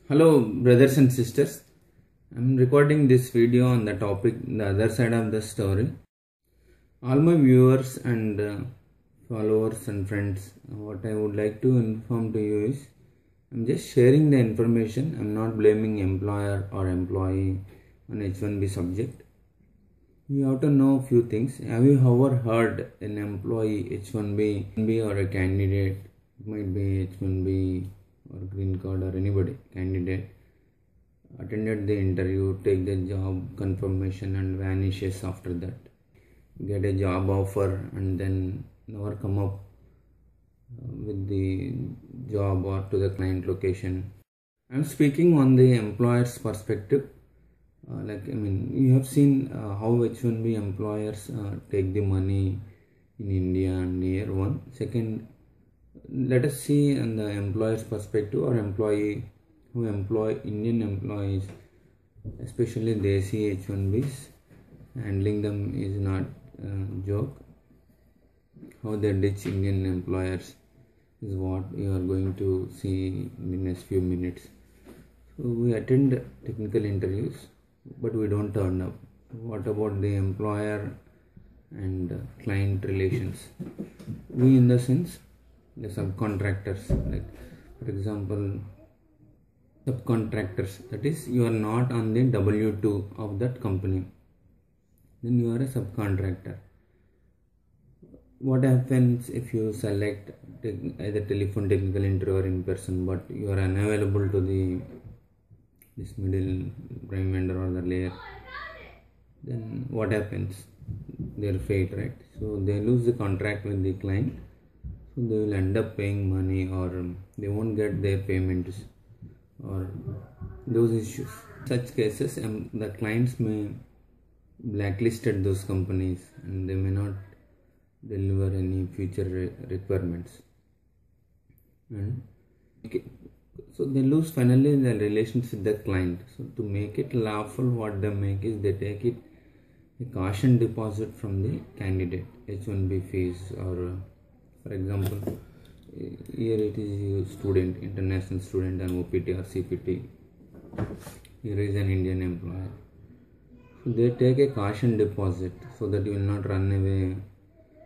Hello brothers and sisters, I'm recording this video on the topic the other side of the story. All my viewers and followers and friends, what I would like to inform to you is I'm just sharing the information. I'm not blaming employer or employee on H1B subject. You have to know a few things. Have you ever heard an employee H1B or a candidate, it might be H1B or green card or anybody, candidate, attended the interview, take the job confirmation and vanishes after that, get a job offer and then never come up with the job or to the client location. I'm speaking on the employer's perspective. You have seen how H1B employers take the money in India and year one. Second, let us see on the employer's perspective or employee who employ Indian employees, especially Desi H1Bs. Handling them is not a joke. How they ditch Indian employers is what you are going to see in the next few minutes. So we attend technical interviews, but we don't turn up. What about the employer and client relations? We, in the sense, the subcontractors, like for example, subcontractors, that is, you are not on the W2 of that company, then you are a subcontractor. What happens if you select either telephone technical interview or in person, but you are unavailable to this middle prime vendor or the layer? Then what happens? Their fate, right? So they lose the contract with the client. So they will end up paying money, or they won't get their payments, or those issues. Such cases, the clients may blacklisted those companies and they may not deliver any future requirements. And so they lose finally the relations with the client. So to make it lawful, what they make is they take it a caution deposit from the candidate, H1B fees, or for example, here it is student, international student and OPT or CPT. Here is an Indian employer. So they take a caution deposit so that you will not run away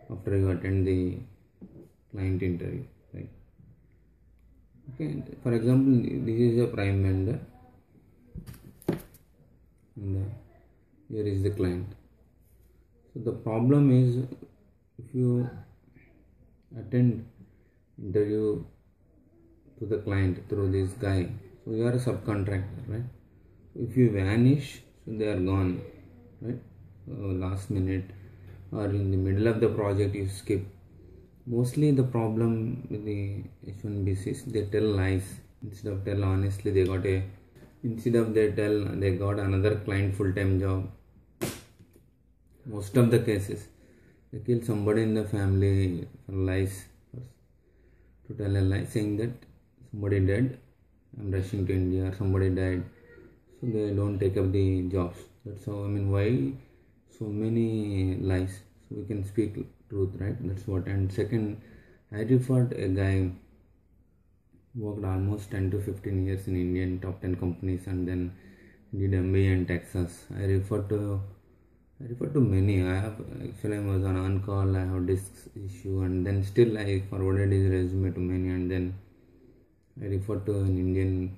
after you attend the client interview, right? Okay, for example, this is a prime vendor and here is the client. So the problem is, if you attend interview to the client through this guy, so you are a subcontractor, right? So if you vanish, so they are gone, right? Last minute or in the middle of the project you skip. Mostly the problem with the H1BCs, they tell lies instead of tell honestly. They got another client full-time job. Most of the cases, they kill somebody in the family for lies, to tell a lie saying that somebody died, I'm rushing to India, or somebody died, so they don't take up the jobs. That's how, why so many lies? So we can speak truth, right? That's what. And second, I referred a guy who worked almost 10 to 15 years in Indian top 10 companies and then did MBA in Texas. I referred to many. I was on call, I have disk issue, and then still I forwarded his resume to many, and then I referred to an Indian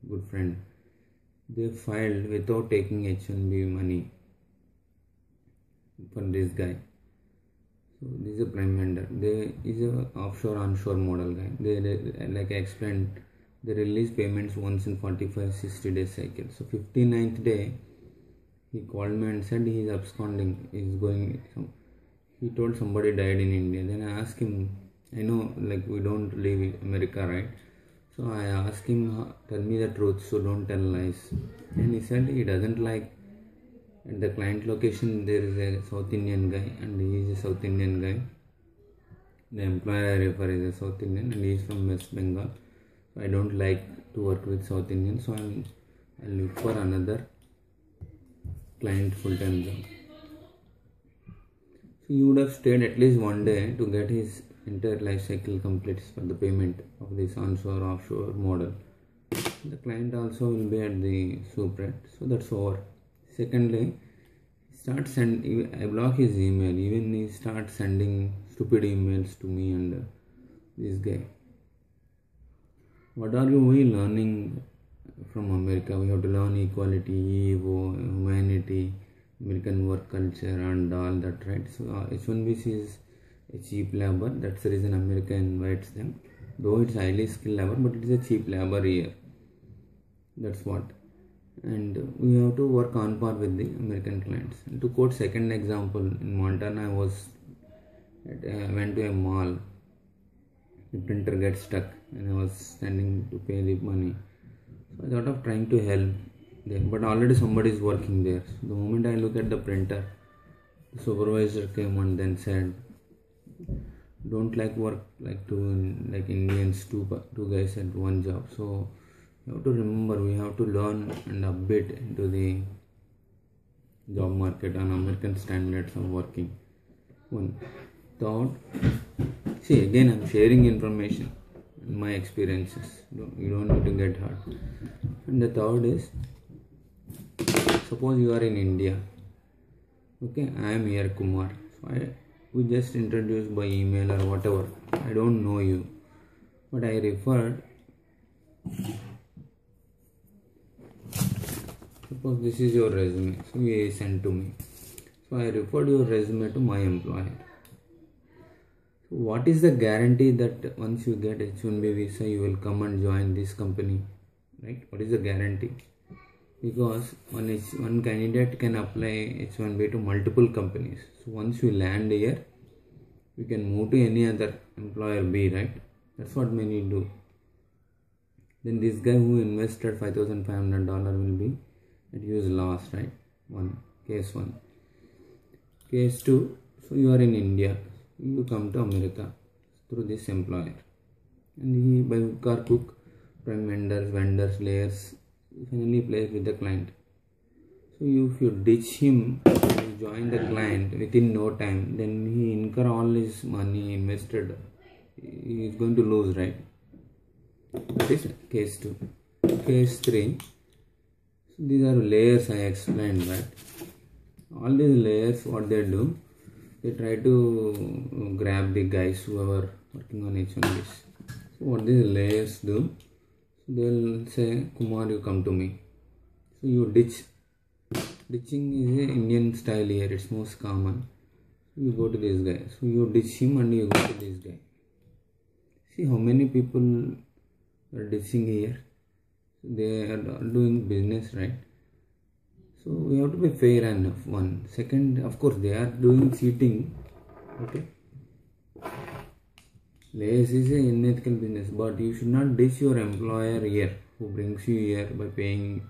good friend. They filed without taking H1B money for this guy. So this is a prime vendor. They is a offshore onshore model guy. They like I explained, they release payments once in 45-60 days cycle. So 59th day he called me and said he is absconding, he told somebody died in India. Then I asked him, I know we don't leave America, right? So I asked him, tell me the truth, so don't tell lies. And he said he doesn't like, at the client location there is a South Indian guy and he is a South Indian guy. The employer I refer is a South Indian and he is from West Bengal. So I don't like to work with South Indians, so I'll look for another client full-time job. So he would have stayed at least one day to get his entire life cycle completes for the payment of this onshore offshore model. the client also will be at the soup, right? So that's over. Secondly, I block his email. Even he starts sending stupid emails to me and this guy. What are we learning from America? We have to learn equality, EO, humanity, American work culture and all that, right? So H1B is a cheap labor. That's the reason America invites them. Though it's highly skilled labor, but it is a cheap labor here. That's what. And we have to work on par with the American clients. And to quote second example, in Montana, I went to a mall. The printer gets stuck and I was standing to pay the money. So I thought of trying to help them, but already somebody is working there. So the moment I look at the printer, the supervisor came and then said, "Don't work like Indians, two guys at one job." So you have to remember, we have to learn and update into the job market on American standards of working. One thought. See, again, I'm sharing information, my experiences. You don't need to get hurt. And the third is, suppose you are in India. Okay, I am here, Kumar. So we just introduced by email or whatever. I don't know you, but I referred. Suppose this is your resume. So you sent to me. So I referred your resume to my employer. So what is the guarantee that once you get H1B visa, you will come and join this company, right? What is the guarantee? Because one candidate can apply H1B to multiple companies. So once you land here, you can move to any other employer B, right? That's what many do. Then this guy who invested $5,500 will be at use loss, right? Case 1. Case 2, so you are in India. You come to America through this employer, and he by hook or crook, prime vendors, layers, finally plays with the client. So if you ditch him, you join the client within no time, then he incur all his money invested. He is going to lose, right? That is case 2. Case 3. So these are layers I explained, right? All these layers, what they do, they try to grab the guys who are working on H1Bs. So what these layers do, so they will say, "Kumar, you come to me." So you ditch. Ditching is an Indian style here, it's most common. So you go to this guy. So you ditch him and you go to this guy. See how many people are ditching here. They are doing business, right? So we have to be fair enough. One. Second, of course, they are doing cheating. Okay. Layers is an unethical business, but you should not ditch your employer here, who brings you here by paying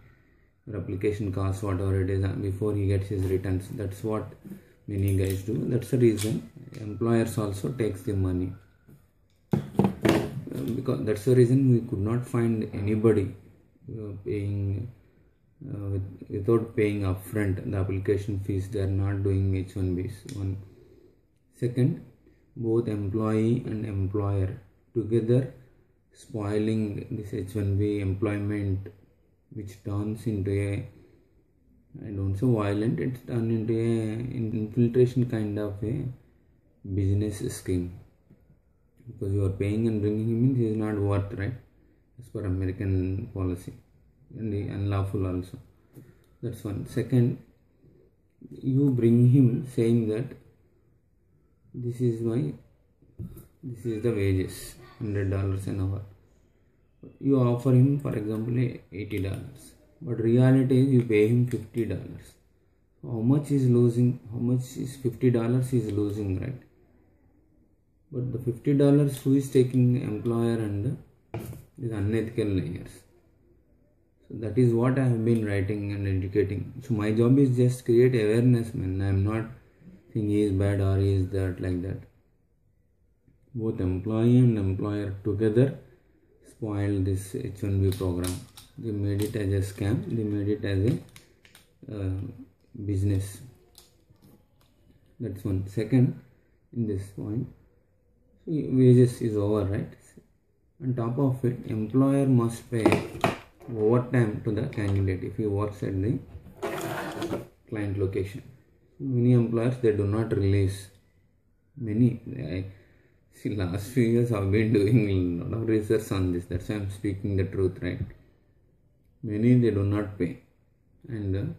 your application costs, whatever it is, before he gets his returns. That's what many guys do. That's the reason employers also takes the money. Because that's the reason we could not find anybody paying without paying upfront the application fees. They are not doing H1Bs. One. Second, both employee and employer together spoiling this H1B employment, which turns into a, I don't say violent, it's turned into an infiltration kind of a business scheme. Because you are paying and bringing him in, he is not worth, right? As per American policy, and unlawful also. That's one. Second, you bring him saying that this is the wages, $100 an hour. You offer him, for example, $80, but reality is you pay him $50. How much is losing? How much is $50 is losing, right? But the $50 who is taking, employer and these unethical layers. So that is what I have been writing and educating. So my job is just create awareness, man. I am not saying he is bad or he is that, like that. Both employee and employer together spoiled this H1B program. They made it as a scam. They made it as a business. That's one. Second, in this point, wages is over, right? On top of it, employer must pay overtime to the candidate if he works at the client location. Many employers, they do not release. See, last few years I've been doing a lot of research on this. That's why I'm speaking the truth, right? Many, they do not pay. And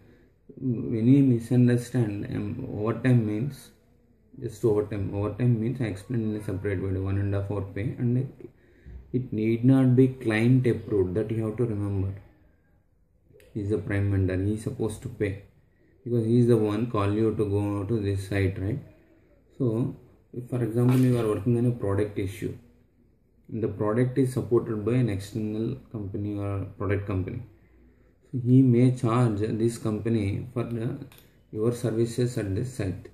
many misunderstand overtime means just overtime. Overtime means, I explained in a separate video, 1.5 hour pay, and it need not be client approved. That you have to remember. He is the prime vendor. He is supposed to pay because he is the one call you to go to this site, right? So, if for example you are working on a product issue, and the product is supported by an external company or product company, so he may charge this company for your services at this site.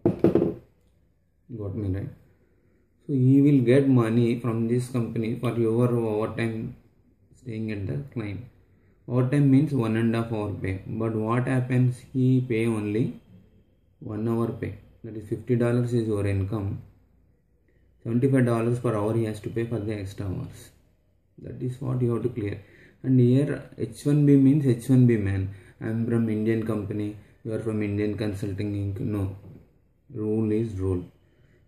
Got me, right? So he will get money from this company for your overtime staying at the client. Overtime means 1.5 hour pay. But what happens? He pay only 1 hour pay. That is $50 is your income. $75 per hour he has to pay for the extra hours. That is what you have to clear. And here H1B means H1B man. I am from Indian company. You are from Indian Consulting Inc. No. Rule is rule.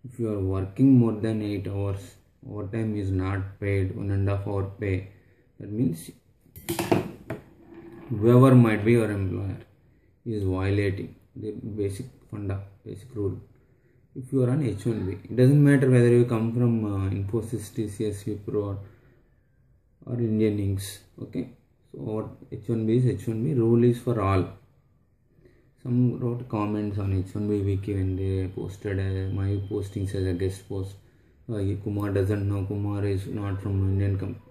If you are working more than 8 hours, overtime is not paid, 1.5 hour pay. That means whoever might be your employer is violating the basic rule. If you are on H1B, it doesn't matter whether you come from Infosys, TCS, Wipro or Indian Inks. Okay, so H1B is H1B. Rule is for all. Some wrote comments on H1B wiki when they posted my postings as a guest post. Kumar doesn't know. Kumar is not from Indian company.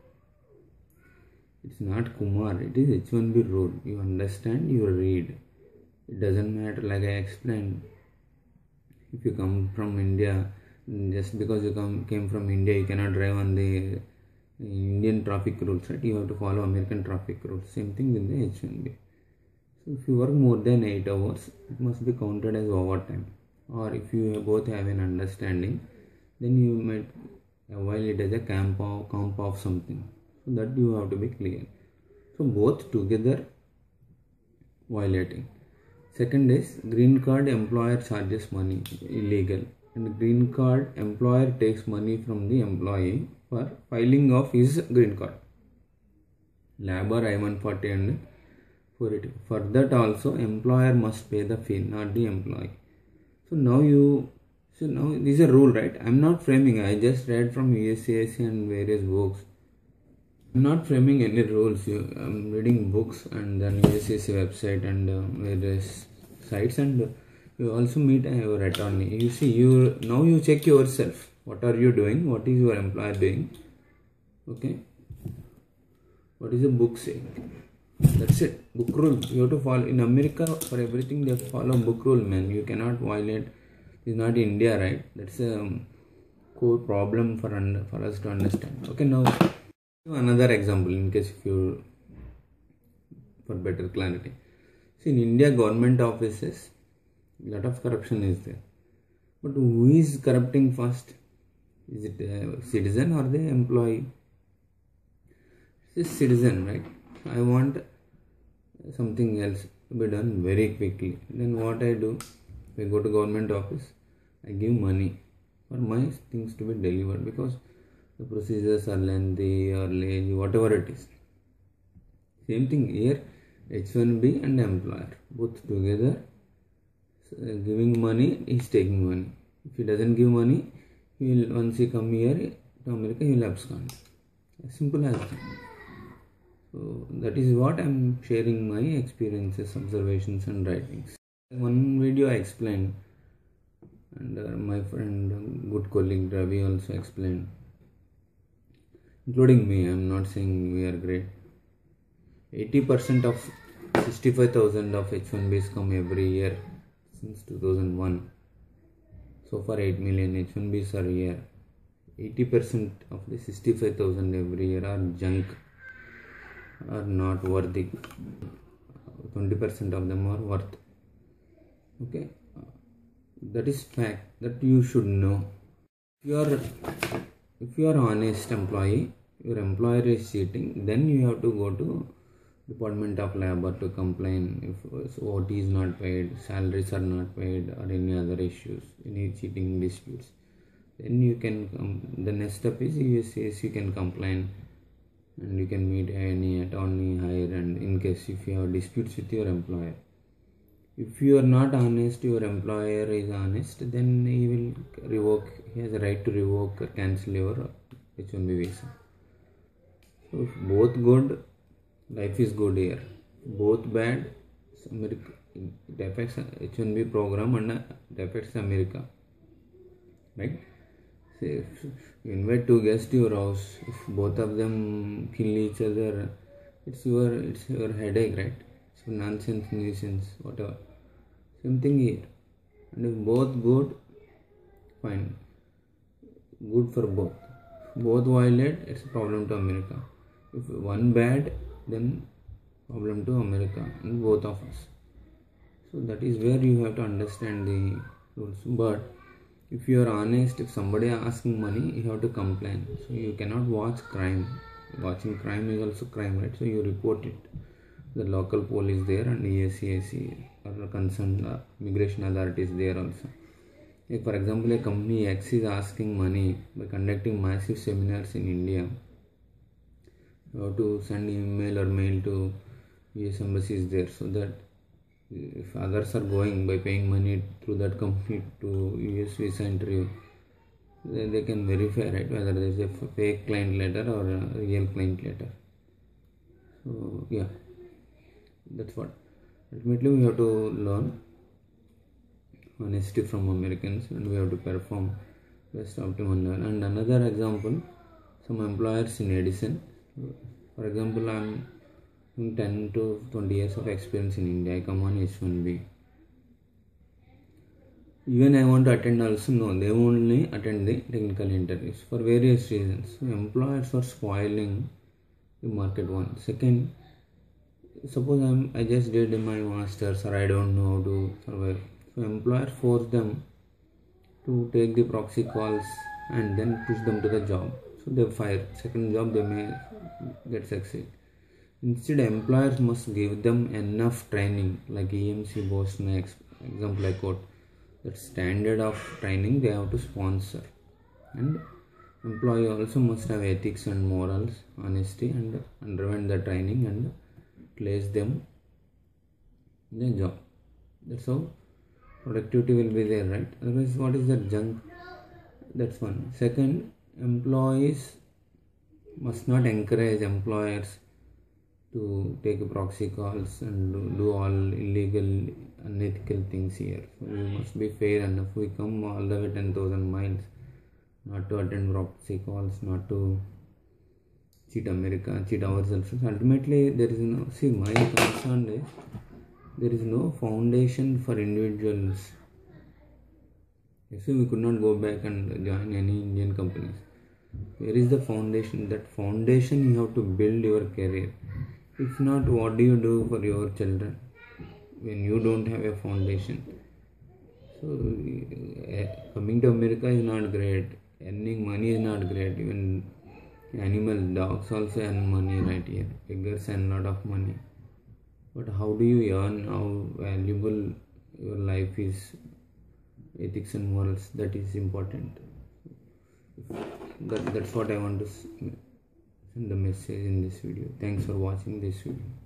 It's not Kumar. It is H1B rule. You understand, you read. It doesn't matter, like I explained. If you come from India, just because you came from India, you cannot drive on the Indian traffic rules, right? You have to follow American traffic rules. Same thing with the H1B. So if you work more than 8 hours, it must be counted as overtime. Or if you both have an understanding, then you might avoid it as a comp of something. So that you have to be clear. So both together violating. Second is green card employer charges money, illegal. And green card employer takes money from the employee for filing of his green card. Labor I-140 and 480. For that also employer must pay the fee, not the employee. So now this is a rule, right? I'm not framing. I just read from USCIS and various books. I'm not framing any rules. I'm reading books and then USCIS website and various sites, and you also meet your attorney. You see, now you check yourself. What are you doing? What is your employer doing? Okay. What is the book saying? That's it. Book rule. You have to follow. In America, for everything they follow book rule, man. You cannot violate. It's not India, right? That's a core problem for us to understand. Okay, now another example in case for better clarity. See, in India, government offices, a lot of corruption is there. But who is corrupting first? Is it a citizen or the employee? It's a citizen, right? I want something else to be done very quickly. Then what I do? If I go to government office, I give money for my things to be delivered because the procedures are lengthy or lazy, whatever it is. Same thing here, H1B and employer, both together giving money, he is taking money. If he doesn't give money, once he come here to America, he will abscond. As simple as that. So that is what I am sharing my experiences, observations and writings. One video I explained, and my friend, good colleague Ravi also explained, including me. I am not saying we are great. 80% of 65,000 of H1Bs come every year since 2001. So far 8 million H1Bs are here. 80% of the 65,000 every year are junk, are not worthy. 20% of them are worth. Okay, that is fact that you should know. If you are honest employee, your employer is cheating, then you have to go to Department of Labor to complain if OT is not paid, salaries are not paid, or any other issues, any cheating disputes. Then you can the next step is you can complain, and you can meet any attorney higher, and in case if you have disputes with your employer. If you are not honest, your employer is honest, then he will revoke. He has a right to revoke or cancel your H1B visa. So if both good, life is good here. Both bad, America, it affects H1B program and it affects America. Right? Say if you invite two guests to your house, if both of them kill each other, it's your headache, right? So nonsense, nuisance, whatever. Same thing here. And if both good, fine. Good for both. Both violate, it's a problem to America. If one bad, then problem to America and both of us. So that is where you have to understand the rules. But if you are honest, if somebody asking money, you have to complain. So you cannot watch crime. Watching crime is also crime, right? So you report it. The local police there and ESCAC or concerned immigration authorities there also. Like for example, a company X is asking money by conducting massive seminars in India. You have to send email or mail to US embassies there, so that if others are going by paying money through that company to US visa interview, then they can verify, right, whether there is a fake client letter or a real client letter. So yeah, that's what. Ultimately, we have to learn honesty from Americans, and we have to perform best optimum level. And another example, some employers in Edison. For example, I'm having 10 to 20 years of experience in India. I come on H1B. Even I want to attend also, no, they only attend the technical interviews for various reasons. So employers are spoiling the market. One. Second, suppose I just did my masters, or I don't know how to survive. So employers force them to take the proxy calls and then push them to the job. So they fire. Second job they may get succeed. Instead, employers must give them enough training, like EMC Boston example I quote. That standard of training they have to sponsor. And employee also must have ethics and morals, honesty, and underwent the training and place them in a job. That's how productivity will be there, right? Otherwise, what is that junk? That's one. Second, employees must not encourage employers to take proxy calls and do all illegal, unethical things here. So we must be fair enough. We come all the way 10,000 miles not to attend proxy calls, not to cheat America, cheat ourselves. So ultimately, there is no, see, my concern is there is no foundation for individuals. So we could not go back and join any Indian companies. Where is the foundation? That foundation you have to build your career. If not, what do you do for your children when you don't have a foundation? So coming to America is not great. Earning money is not great. Even animal dogs also earn money right here. Beggars earn a lot of money. But how do you earn? How valuable your life is? Ethics and morals, that is important. That's what I want to send the message in this video. Thanks for watching this video.